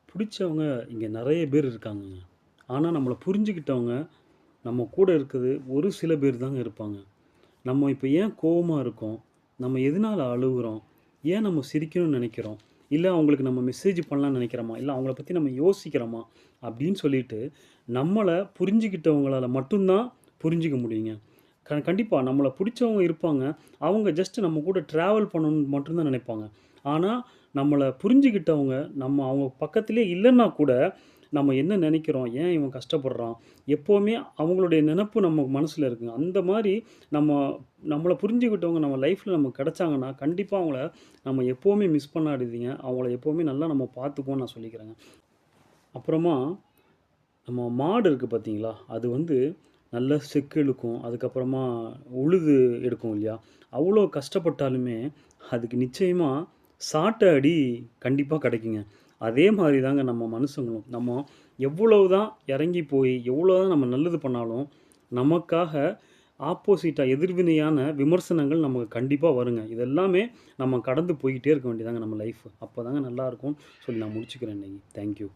பிடிச்சவங்க இங்க நெறைய பேர் இருக்காங்கங்க. ஆனா, நம்மள புரிஞ்சுக்கிட்டவங்க நம்ம கூட இருக்குது ஒரு சில பேர் தாங்க இருப்பாங்க. நம்ம இப்ப ஏன் கோவமா இருக்கோம்? நம்ம எதனால அழுகுறோம்? ஏன் நம்ம சிரிக்கணும்னு நெனைக்கிறோம்? இல்ல அவங்களுக்கு நம்ம மெசேஜ் பண்ணலாம்னு நெனைக்கிறோமா? இல்ல அவங்கள பத்தி நம்ம யோசிக்கிறோமா? அப்படின்னு சொல்லிட்டு, நம்மள புரிஞ்சுக்கிட்டவங்களால மட்டும் தான் புரிஞ்சுக்க முடியுங்க. கண்டிப்பா நம்மள புடிச்சவங்க இருப்பாங்க. அவங்க ஜஸ்ட் நம்ம கூட டிராவல் பண்ணணும்னு மட்டும் தான் நெனைப்பாங்க. ஆனா, நம்மள புரிஞ்சுகிட்டவங்க, நம்ம அவங்க பக்கத்திலேயே இல்லன்னா கூட, நம்ம என்ன நெனைக்கிறோம்? ஏன் இவன் கஷ்டப்படுறான்? எப்பவுமே அவங்களுடைய நெனப்பு நம்ம மனசுல இருக்குங்க. அந்த மாரி நம்ம நம்மள புரிஞ்சுக்கிட்டவங்க நம்ம லைஃப்ல நமக்கு கெடைச்சாங்கன்னா, கண்டிப்பா அவங்கள நம்ம எப்பவுமே மிஸ் பண்ணாதீங்க. அவங்கள எப்பவுமே நல்லா நம்ம பார்த்துக்குவோம்னு நான் சொல்லிக்கிறேங்க. அப்புறமா நம்ம மாடு இருக்கு பார்த்தீங்களா? அது வந்து நல்லா செக்கு இழுக்கும். அதுக்கப்புறமா உழுது எடுக்கும் இல்லையா? அவ்வளோ கஷ்டப்பட்டாலுமே, அதுக்கு நிச்சயமா சாட்ட அடி கண்டிப்பா கிடைக்குங்க. அதே மாரி தாங்க நம்ம மனுஷங்களும். நம்ம எவ்வளவு தான் இறங்கி போய், எவ்வளோ தான் நம்ம நல்லது பண்ணாலும், நமக்காக ஆப்போசிட்டா எதிர்வினையான விமர்சனங்கள் நமக்கு கண்டிப்பா வருங்க. இது எல்லாமே நம்ம கடந்து போய்க்கிட்டே இருக்க வேண்டியதுதாங்க நம்ம லைஃப். அப்பதாங்க நல்லாருக்கும்னு சொல்லி நான் முடிச்சுக்கிறேன் இன்னைக்கு. Thank you.